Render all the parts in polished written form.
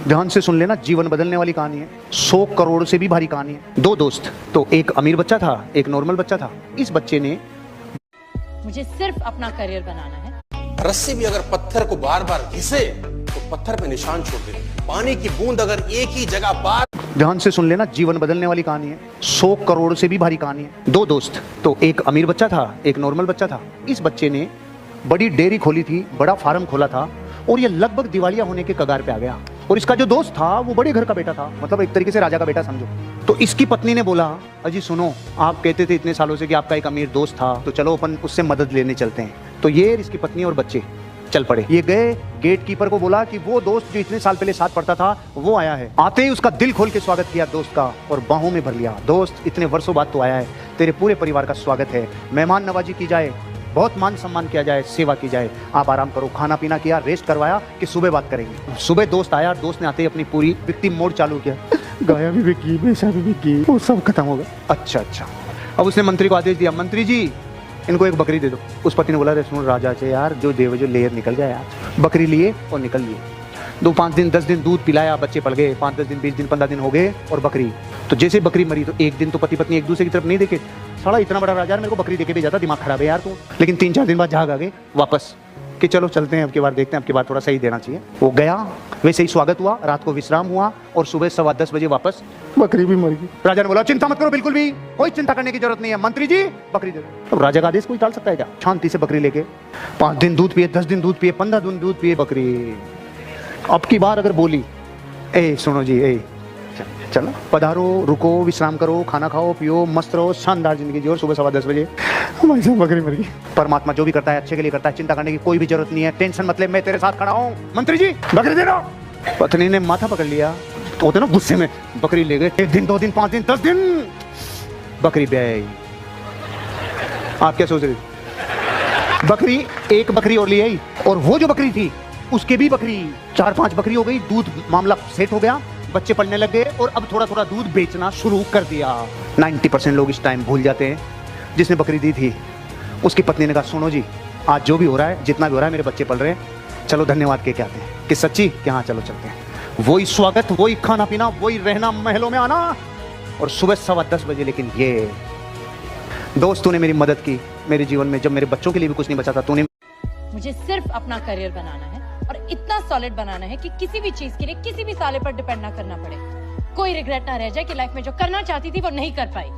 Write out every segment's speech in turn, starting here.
ध्यान से सुन लेना, जीवन बदलने वाली कहानी है। 100 करोड़ से भी भारी कहानी है। दो दोस्त, तो एक अमीर बच्चा था, एक नॉर्मल बच्चा था। इस बच्चे ने मुझे सिर्फ अपना करियर बनाना है। रस्सी भी अगर पत्थर को बार बार घिसे तो पत्थर पे निशान छोड़ देती। पानी की बूंद अगर एक ही जगह बार, ध्यान से सुन लेना, जीवन बदलने वाली कहानी है। 100 करोड़ से भी भारी कहानी है। दो दोस्त, तो एक अमीर बच्चा था, एक नॉर्मल बच्चा था। इस बच्चे ने बड़ी डेयरी खोली थी, बड़ा फार्म खोला था, और ये लगभग दिवालिया होने के कगार पे आ गया। और इसका जो दोस्त था वो बड़े घर का बेटा था, मतलब एक तरीके से राजा का बेटा समझो। तो इसकी पत्नी ने बोला, अजी सुनो, आप कहते थे इतने सालों से कि आपका एक अमीर दोस्त था, तो चलो अपन उससे मदद लेने चलते हैं। तो ये इसकी पत्नी और बच्चे चल पड़े। ये गए, गेट कीपर को बोला कि वो दोस्त जो इतने साल पहले साथ पढ़ता था वो आया है। आते ही उसका दिल खोल के स्वागत किया दोस्त का और बाहों में भर लिया। दोस्त, इतने वर्षों बाद तो आया है, तेरे पूरे परिवार का स्वागत है, मेहमान नवाजी की जाए, बहुत मान सम्मान किया जाए, सेवा की जाए, आप आराम करो। खाना पीना किया, रेस्ट करवाया कि सुबह बात करेंगे। सुबह दोस्त आया, दोस्त ने आते ही अपनी पूरी विक्टिम मोड चालू किया। गाया भी बिकी, भैंसा भी बिकी, वो सब खत्म हो गया। अच्छा। अब उसने मंत्री को आदेश दिया, मंत्री जी इनको एक बकरी दे दो। उस पति ने बोला, रे सुन राजा से यार, जो देव जो लेयर निकल जाए यार। बकरी लिए और निकल लिए। 2-5 दिन 10 दिन दूध पिलाया, बच्चे पड़ गए। 5-10 दिन 20 दिन 15 दिन हो गए और बकरी, तो जैसे बकरी मरी तो एक दिन तो पति पत्नी एक दूसरे की तरफ नहीं देखे। साला इतना बड़ा राजा मेरे को बकरी देके भेजा था, दिमाग खराब है यार तू। लेकिन 3-4 दिन बाद झाग आ गए वापस कि चलो चलते हैं, अब की बार देखते हैं, अब की बार थोड़ा सही देना चाहिए। वो गया, वैसे ही स्वागत हुआ, रात को विश्राम हुआ और सुबह 10:15 बजे वापस बकरी भी मर गई। राजा ने बोला, चिंता मत करो, बिल्कुल भी कोई चिंता करने की जरूरत नहीं है, मंत्री जी बकरी दे दो। अब राजा का आदेश कोई टाल सकता है क्या? शांति से बकरी लेके 5 दिन दूध पिए, 10 दिन दूध पिए, 15 दिन दूध पिए बकरी। अब की बार अगर बोली, ए सुनो जी, ए चलो पधारो, रुको, विश्राम करो, खाना खाओ, पियो, मस्त रहो, शानदार जिंदगी जियो, सुबह 10:15 बजे हमारी सब बकरी मर गई। परमात्मा जो भी करता है अच्छे के लिए करता है, चिंता करने की कोई भी जरूरत नहीं है, टेंशन मत ले, मैं तेरे साथ खड़ा हूँ, मंत्री जी बकरी दे दो। पत्नी ने माथा पकड़ लिया, तो होते ना गुस्से में, बकरी ले गए। 1 दिन 2 दिन 5 दिन 10 दिन बकरी ब्याई। आप क्या सोच रहे? बकरी, एक बकरी और ले आई, और वो जो बकरी थी उसके भी बकरी, 4-5 बकरी हो गई। दूध मामला सेट हो गया, बच्चे पढ़ने लग गए और अब थोड़ा थोड़ा दूध बेचना शुरू कर दिया। 90% लोग इस टाइम भूल जाते हैं जिसने बकरी दी थी। उसकी पत्नी ने कहा, सुनो जी, आज जो भी हो रहा है, जितना भी हो रहा है, मेरे बच्चे पल रहे हैं, चलो धन्यवाद के क्या आते हैं कि सच्ची कि हाँ चलो चलते हैं। वही स्वागत, वही खाना पीना, वही रहना, महलों में आना, और सुबह 10:15 बजे। लेकिन ये दोस्त, तूने मेरी मदद की मेरे जीवन में, जब मेरे बच्चों के लिए भी कुछ नहीं बचा था, तूने मुझे सिर्फ अपना करियर बनाना है और इतना सॉलिड बनाना है कि किसी भी चीज के लिए किसी भी साले पर डिपेंड ना करना पड़े। कोई रिग्रेट ना रह जाए कि लाइफ में जो करना चाहती थी वो नहीं कर पाई।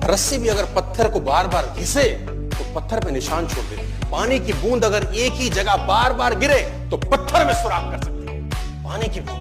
रस्सी भी अगर पत्थर को बार बार घिसे तो पत्थर पे निशान छोड़ देती। पानी की बूंद अगर एक ही जगह बार बार गिरे तो पत्थर में सुराख कर सकती है। पानी की बूंद